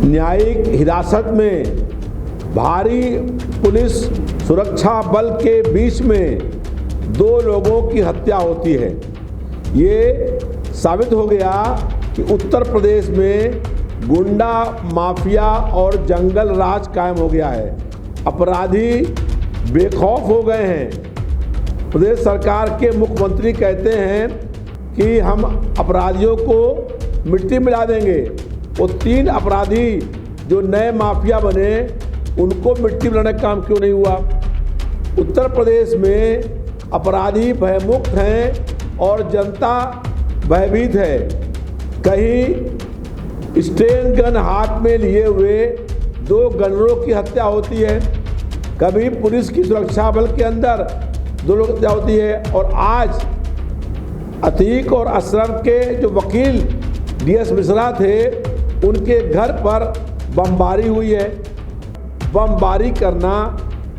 न्यायिक हिरासत में भारी पुलिस सुरक्षा बल के बीच में 2 लोगों की हत्या होती है। ये साबित हो गया कि उत्तर प्रदेश में गुंडा माफिया और जंगल राज कायम हो गया है। अपराधी बेखौफ हो गए हैं। प्रदेश सरकार के मुख्यमंत्री कहते हैं कि हम अपराधियों को मिट्टी मिला देंगे। वो 3 अपराधी जो नए माफिया बने उनको मिट्टी मिलाने का काम क्यों नहीं हुआ? उत्तर प्रदेश में अपराधी भयमुक्त हैं और जनता भयभीत है। कहीं स्टेन गन हाथ में लिए हुए 2 गनरों की हत्या होती है, कभी पुलिस की सुरक्षा बल के अंदर 2 लोगों की हत्या होती है, और आज अतीक और अशरफ के जो वकील DS मिश्रा थे उनके घर पर बमबारी हुई है। बमबारी करना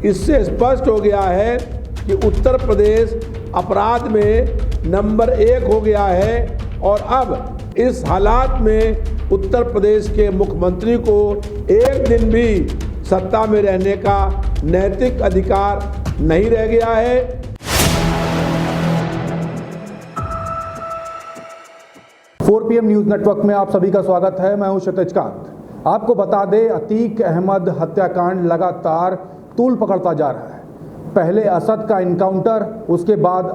इससे स्पष्ट हो गया है कि उत्तर प्रदेश अपराध में नंबर 1 हो गया है, और अब इस हालात में उत्तर प्रदेश के मुख्यमंत्री को एक दिन भी सत्ता में रहने का नैतिक अधिकार नहीं रह गया है। 4 PM न्यूज़ नेटवर्क में आप सभी का स्वागत है। मैं हूं क्षितिज कांत। आपको बता दें, अतीक अहमद हत्याकांड लगातार तूल पकड़ता जा रहा है। पहले असद का इनकाउंटर, उसके बाद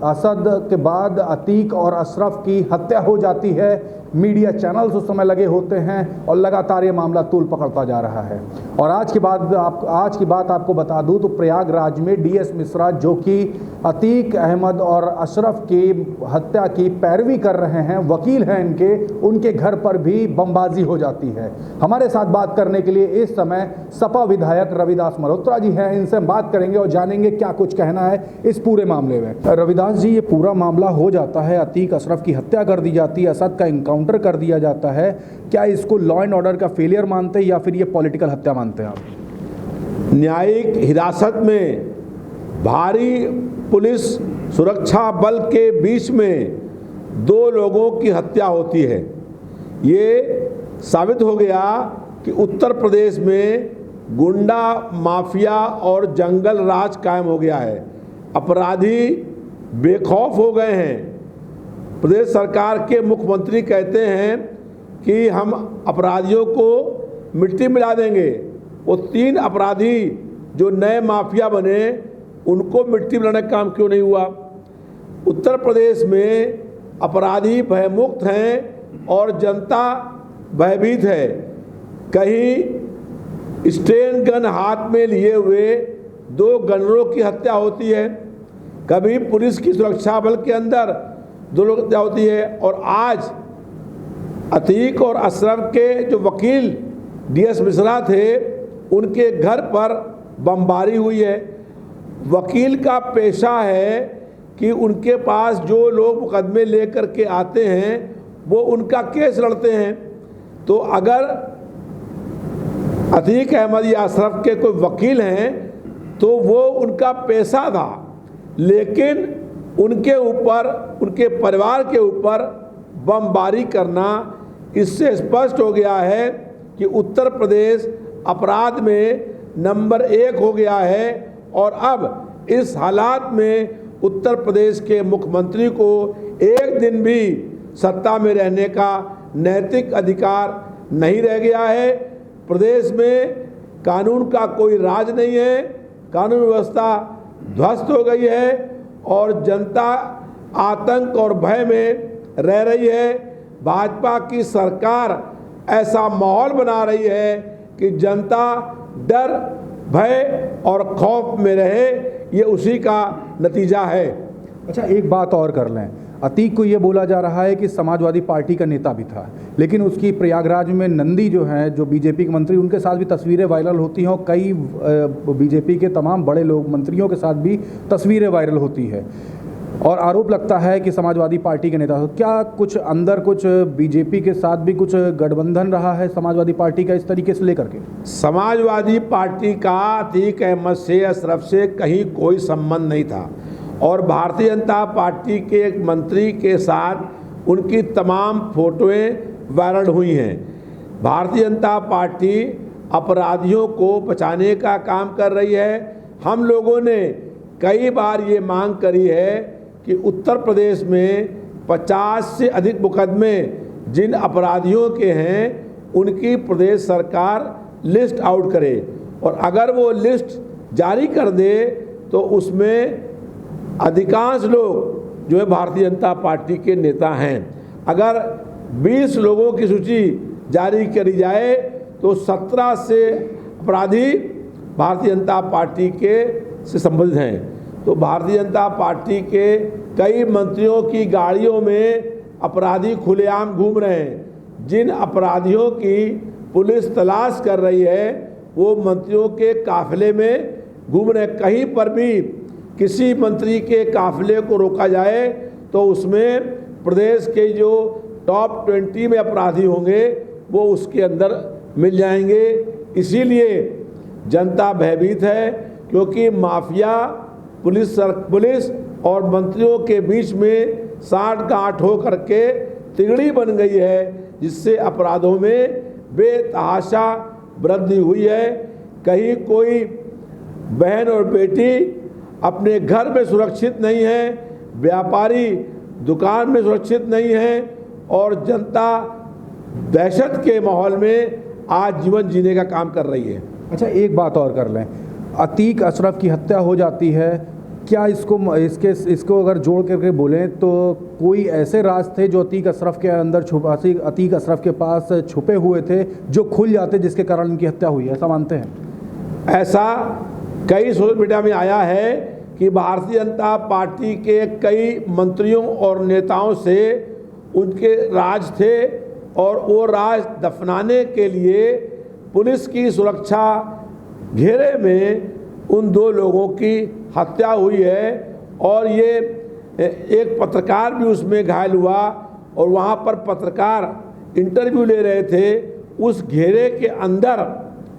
असद के बाद अतीक और अशरफ की हत्या हो जाती है। मीडिया चैनल्स उस समय लगे होते हैं और लगातार ये मामला तूल पकड़ता जा रहा है। और आज की बात आपको बता दूं तो प्रयागराज में DS मिश्रा, जो कि अतीक अहमद और अशरफ की हत्या की पैरवी कर रहे हैं, वकील हैं उनके घर पर भी बमबाजी हो जाती है। हमारे साथ बात करने के लिए इस समय सपा विधायक रविदास मल्होत्रा जी हैं। इनसे हम बात करेंगे और जानेंगे क्या कुछ कहना है इस पूरे मामले में। रविदास जी, ये पूरा मामला हो जाता है, अतीक अशरफ की हत्या कर दी जाती है, असद का इनकाउंटर कर दिया जाता है। क्या इसको लॉ एंड ऑर्डर का फेलियर मानते हैं या फिर ये पॉलिटिकल हत्या मानते हैं आप? न्यायिक हिरासत में भारी पुलिस सुरक्षा बल के बीच में 2 लोगों की हत्या होती है। ये साबित हो गया कि उत्तर प्रदेश में गुंडा माफिया और जंगल राज कायम हो गया है। अपराधी बेखौफ हो गए हैं। प्रदेश सरकार के मुख्यमंत्री कहते हैं कि हम अपराधियों को मिट्टी मिला देंगे। वो 3 अपराधी जो नए माफिया बने उनको मिट्टी मिलाने का काम क्यों नहीं हुआ? उत्तर प्रदेश में अपराधी भयमुक्त हैं और जनता भयभीत है। कहीं स्टेन गन हाथ में लिए हुए 2 गनरों की हत्या होती है, कभी पुलिस की सुरक्षा बल के अंदर 2 लोगों की हत्या होती है, और आज अतीक और अशरफ के जो वकील DS मिश्रा थे उनके घर पर बमबारी हुई है। वकील का पेशा है कि उनके पास जो लोग मुकदमे लेकर के आते हैं वो उनका केस लड़ते हैं। तो अगर अतीक अहमद या अशरफ के कोई वकील हैं तो वो उनका पेशा था, लेकिन उनके ऊपर, उनके परिवार के ऊपर बमबारी करना इससे स्पष्ट हो गया है कि उत्तर प्रदेश अपराध में नंबर 1 हो गया है, और अब इस हालात में उत्तर प्रदेश के मुख्यमंत्री को एक दिन भी सत्ता में रहने का नैतिक अधिकार नहीं रह गया है। प्रदेश में कानून का कोई राज नहीं है, कानून व्यवस्था ध्वस्त हो गई है और जनता आतंक और भय में रह रही है। भाजपा की सरकार ऐसा माहौल बना रही है कि जनता डर, भय और खौफ में रहे, ये उसी का नतीजा है। अच्छा, एक बात और कर लें। अतीक को ये बोला जा रहा है कि समाजवादी पार्टी का नेता भी था, लेकिन उसकी प्रयागराज में नंदी जो है, जो बीजेपी के मंत्री, उनके साथ भी तस्वीरें वायरल होती हैं और कई बीजेपी के तमाम बड़े लोग, मंत्रियों के साथ भी तस्वीरें वायरल होती है और आरोप लगता है कि समाजवादी पार्टी के नेता। क्या कुछ अंदर कुछ बीजेपी के साथ भी कुछ गठबंधन रहा है समाजवादी पार्टी का इस तरीके से लेकर के? समाजवादी पार्टी का अतीक अहमद से, अशरफ से कहीं कोई संबंध नहीं था, और भारतीय जनता पार्टी के एक मंत्री के साथ उनकी तमाम फोटोएं वायरल हुई हैं। भारतीय जनता पार्टी अपराधियों को बचाने का काम कर रही है। हम लोगों ने कई बार ये मांग करी है कि उत्तर प्रदेश में 50 से अधिक मुकदमे जिन अपराधियों के हैं उनकी प्रदेश सरकार लिस्ट आउट करे, और अगर वो लिस्ट जारी कर दे तो उसमें अधिकांश लोग जो है भारतीय जनता पार्टी के नेता हैं। अगर 20 लोगों की सूची जारी करी जाए तो 17 से अपराधी भारतीय जनता पार्टी के से संबंधित हैं। तो भारतीय जनता पार्टी के कई मंत्रियों की गाड़ियों में अपराधी खुलेआम घूम रहे हैं। जिन अपराधियों की पुलिस तलाश कर रही है वो मंत्रियों के काफिले में घूम रहे हैं। कहीं पर भी किसी मंत्री के काफिले को रोका जाए तो उसमें प्रदेश के जो टॉप 20 में अपराधी होंगे वो उसके अंदर मिल जाएंगे। इसीलिए जनता भयभीत है, क्योंकि माफिया पुलिस और मंत्रियों के बीच में साठ गांठ हो करके तिगड़ी बन गई है, जिससे अपराधों में बेतहाशा वृद्धि हुई है। कहीं कोई बहन और बेटी अपने घर में सुरक्षित नहीं है, व्यापारी दुकान में सुरक्षित नहीं है, और जनता दहशत के माहौल में आज जीवन जीने का काम कर रही है। अच्छा, एक बात और कर लें, अतीक अशरफ की हत्या हो जाती है, क्या इसको अगर जोड़ करके बोलें तो कोई ऐसे राज थे जो अतीक अशरफ के अंदर अतीक अशरफ के पास छुपे हुए थे जो खुल जाते, जिसके कारण इनकी हत्या हुई, ऐसा मानते हैं? ऐसा कई सोशल मीडिया में आया है कि भारतीय जनता पार्टी के कई मंत्रियों और नेताओं से उनके राज थे, और वो राज दफनाने के लिए पुलिस की सुरक्षा घेरे में उन 2 लोगों की हत्या हुई है। और ये एक पत्रकार भी उसमें घायल हुआ, और वहाँ पर पत्रकार इंटरव्यू ले रहे थे, उस घेरे के अंदर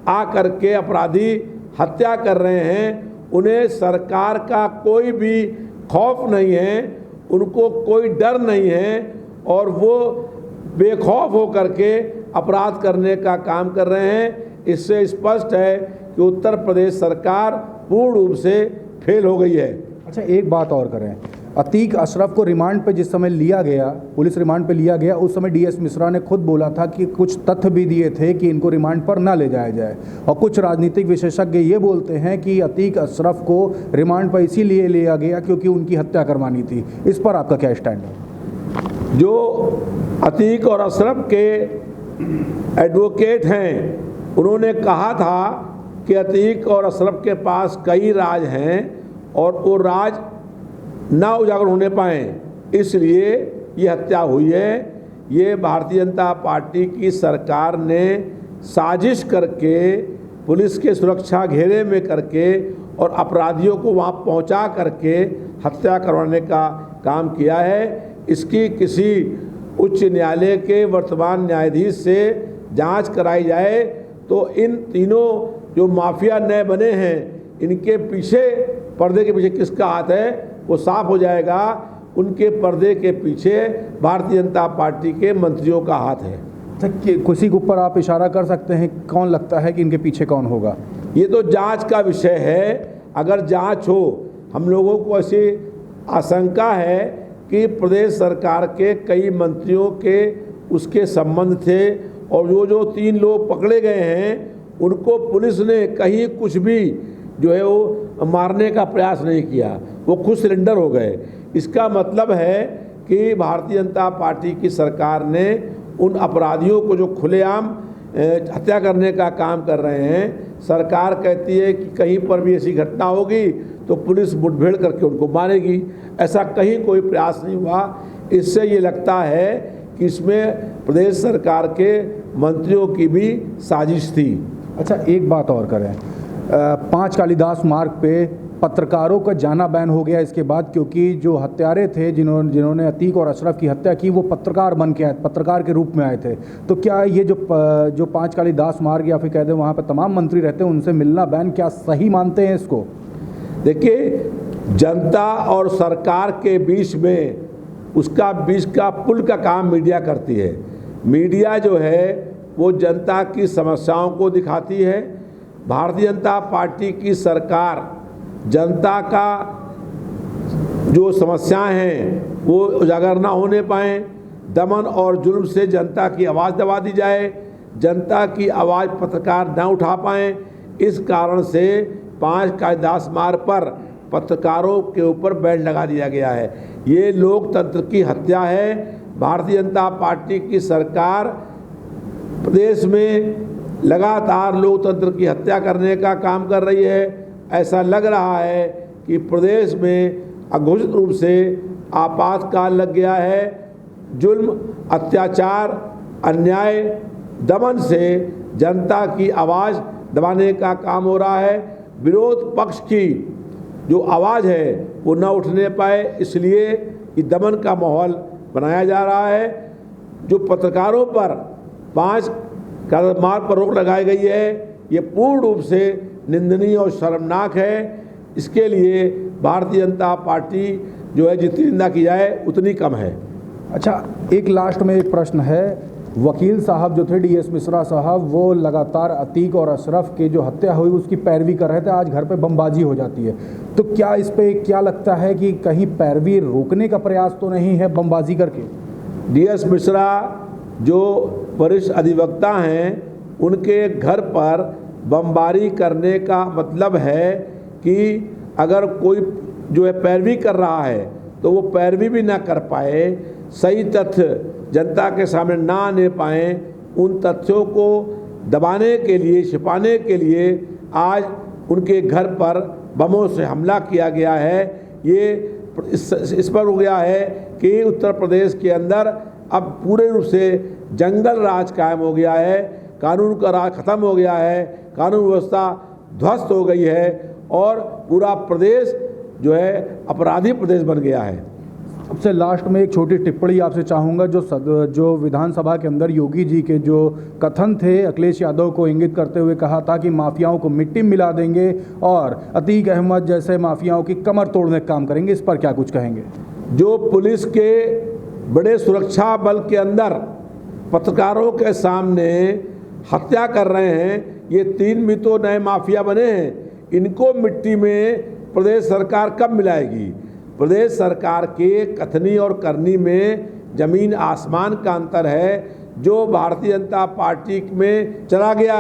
आ कर के अपराधी हत्या कर रहे हैं। उन्हें सरकार का कोई भी खौफ नहीं है, उनको कोई डर नहीं है, और वो बेखौफ हो करके अपराध करने का काम कर रहे हैं। इससे स्पष्ट है कि उत्तर प्रदेश सरकार पूर्ण रूप से फेल हो गई है। अच्छा, एक बात और करें, अतीक अशरफ को रिमांड पे जिस समय लिया गया, पुलिस रिमांड पे लिया गया, उस समय DS मिश्रा ने खुद बोला था कि कुछ तथ्य भी दिए थे कि इनको रिमांड पर ना ले जाया जाए, और कुछ राजनीतिक विशेषज्ञ ये बोलते हैं कि अतीक अशरफ को रिमांड पर इसीलिए लिया गया क्योंकि उनकी हत्या करवानी थी। इस पर आपका क्या स्टैंड है? जो अतीक और अशरफ के एडवोकेट हैं उन्होंने कहा था कि अतीक और अशरफ के पास कई राज हैं और वो राज ना उजागर होने पाए, इसलिए ये हत्या हुई है। ये भारतीय जनता पार्टी की सरकार ने साजिश करके पुलिस के सुरक्षा घेरे में करके और अपराधियों को वहाँ पहुँचा करके हत्या करवाने का काम किया है। इसकी किसी उच्च न्यायालय के वर्तमान न्यायाधीश से जांच कराई जाए तो इन तीनों जो माफिया नए बने हैं इनके पीछे, पर्दे के पीछे किसका हाथ है वो साफ हो जाएगा। उनके पर्दे के पीछे भारतीय जनता पार्टी के मंत्रियों का हाथ है। किसी के ऊपर आप इशारा कर सकते हैं, कौन लगता है कि इनके पीछे कौन होगा? ये तो जांच का विषय है। अगर जांच हो, हम लोगों को ऐसी आशंका है कि प्रदेश सरकार के कई मंत्रियों के उसके संबंध थे और जो 3 लोग पकड़े गए हैं उनको पुलिस ने कहीं कुछ भी जो है वो मारने का प्रयास नहीं किया, वो खुद सरेंडर हो गए। इसका मतलब है कि भारतीय जनता पार्टी की सरकार ने उन अपराधियों को जो खुलेआम हत्या करने का काम कर रहे हैं, सरकार कहती है कि कहीं पर भी ऐसी घटना होगी तो पुलिस मुठभेड़ करके उनको मारेगी। ऐसा कहीं कोई प्रयास नहीं हुआ। इससे ये लगता है कि इसमें प्रदेश सरकार के मंत्रियों की भी साजिश थी। अच्छा, एक बात और करें, 5 कालिदास मार्ग पे पत्रकारों का जाना बैन हो गया इसके बाद, क्योंकि जो हत्यारे थे जिन्होंने अतीक और अशरफ की हत्या की वो पत्रकार बन के आए, पत्रकार के रूप में आए थे। तो क्या ये जो 5 कालिदास मार्ग या फिर कह दें वहाँ पर तमाम मंत्री रहते हैं उनसे मिलना बैन, क्या सही मानते हैं इसको? देखिए, जनता और सरकार के बीच में उसका बीच का पुल का काम मीडिया करती है। मीडिया जो है वो जनता की समस्याओं को दिखाती है। भारतीय जनता पार्टी की सरकार जनता का जो समस्याएं हैं वो उजागर ना होने पाएँ, दमन और जुल्म से जनता की आवाज़ दबा दी जाए, जनता की आवाज़ पत्रकार न उठा पाएँ, इस कारण से 5 कालिदास मार्ग पर पत्रकारों के ऊपर बैन लगा दिया गया है। ये लोकतंत्र की हत्या है। भारतीय जनता पार्टी की सरकार प्रदेश में लगातार लोकतंत्र की हत्या करने का काम कर रही है। ऐसा लग रहा है कि प्रदेश में अघोषित रूप से आपातकाल लग गया है। जुल्म, अत्याचार, अन्याय, दमन से जनता की आवाज़ दबाने का काम हो रहा है। विरोध पक्ष की जो आवाज़ है वो न उठने पाए, इसलिए ये दमन का माहौल बनाया जा रहा है। जो पत्रकारों पर 5 कालिदास मार्ग पर रोक लगाई गई है, ये पूर्ण रूप से निंदनीय और शर्मनाक है। इसके लिए भारतीय जनता पार्टी जो है जितनी निंदा की जाए उतनी कम है। अच्छा, एक लास्ट में एक प्रश्न है। वकील साहब जो थे DS मिश्रा साहब, वो लगातार अतीक और अशरफ की जो हत्या हुई उसकी पैरवी कर रहे थे। आज घर पे बमबाजी हो जाती है, तो क्या इस पे क्या लगता है कि कहीं पैरवी रोकने का प्रयास तो नहीं है बमबाजी करके? DS मिश्रा जो वरिष्ठ अधिवक्ता हैं, उनके घर पर बमबारी करने का मतलब है कि अगर कोई जो है पैरवी कर रहा है तो वो पैरवी भी ना कर पाए, सही तथ्य जनता के सामने ना आने पाएँ, उन तथ्यों को दबाने के लिए, छिपाने के लिए आज उनके घर पर बमों से हमला किया गया है। ये इस पर हो गया है कि उत्तर प्रदेश के अंदर अब पूरे रूप से जंगल राज कायम हो गया है, कानून का राज खत्म हो गया है, कानून व्यवस्था ध्वस्त हो गई है और पूरा प्रदेश जो है अपराधी प्रदेश बन गया है। सबसे लास्ट में एक छोटी टिप्पणी आपसे चाहूँगा। जो विधानसभा के अंदर योगी जी के जो कथन थे अखिलेश यादव को इंगित करते हुए कहा था कि माफियाओं को मिट्टी में मिला देंगे और अतीक अहमद जैसे माफियाओं की कमर तोड़ने का काम करेंगे, इस पर क्या कुछ कहेंगे? जो पुलिस के बड़े सुरक्षा बल के अंदर पत्रकारों के सामने हत्या कर रहे हैं, ये 3 भी तो नए माफिया बने हैं। इनको मिट्टी में प्रदेश सरकार कब मिलाएगी? प्रदेश सरकार के कथनी और करनी में ज़मीन आसमान का अंतर है। जो भारतीय जनता पार्टी में चला गया,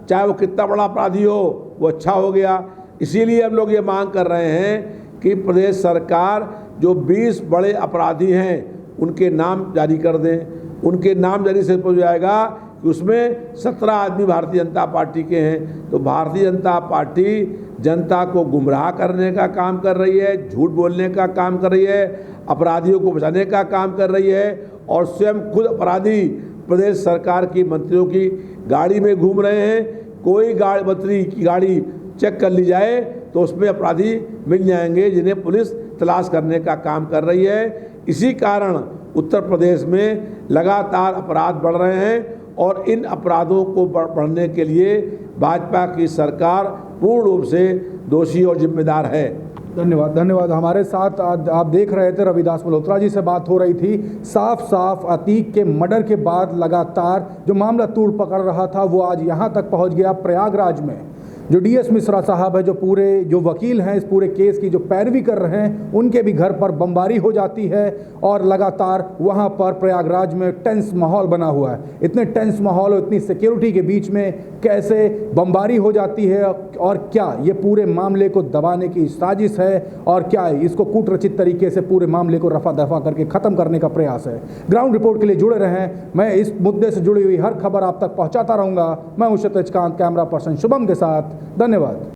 चाहे वो कितना बड़ा अपराधी हो, वो अच्छा हो गया। इसीलिए हम लोग ये मांग कर रहे हैं कि प्रदेश सरकार जो 20 बड़े अपराधी हैं उनके नाम जारी कर दें। उनके नाम जारी से हो जाएगा कि उसमें 17 आदमी भारतीय जनता पार्टी के हैं। तो भारतीय जनता पार्टी जनता को गुमराह करने का काम कर रही है, झूठ बोलने का काम कर रही है, अपराधियों को बचाने का काम कर रही है और स्वयं खुद अपराधी प्रदेश सरकार की मंत्रियों की गाड़ी में घूम रहे हैं। कोई मंत्री की गाड़ी चेक कर ली जाए तो उसमें अपराधी मिल जाएंगे जिन्हें पुलिस तलाश करने का काम कर रही है। इसी कारण उत्तर प्रदेश में लगातार अपराध बढ़ रहे हैं और इन अपराधों को बढ़ने के लिए भाजपा की सरकार पूर्ण रूप से दोषी और जिम्मेदार है। धन्यवाद। हमारे साथ आप देख रहे थे रविदास मल्होत्रा जी से बात हो रही थी। साफ अतीक के मर्डर के बाद लगातार जो मामला तूड़ पकड़ रहा था वो आज यहाँ तक पहुँच गया प्रयागराज में। जो DS मिश्रा साहब है, जो वकील हैं इस पूरे केस की जो पैरवी कर रहे हैं, उनके भी घर पर बमबारी हो जाती है और लगातार वहां पर प्रयागराज में टेंस माहौल बना हुआ है। इतने टेंस माहौल और इतनी सिक्योरिटी के बीच में कैसे बमबारी हो जाती है और क्या ये पूरे मामले को दबाने की साजिश है और क्या इसको कूटरचित तरीके से पूरे मामले को रफा दफा करके ख़त्म करने का प्रयास है? ग्राउंड रिपोर्ट के लिए जुड़े रहें। मैं इस मुद्दे से जुड़ी हुई हर खबर आप तक पहुँचाता रहूँगा। मैं हूँ क्षितिज कांत, कैमरा पर्सन शुभम के साथ। धन्यवाद।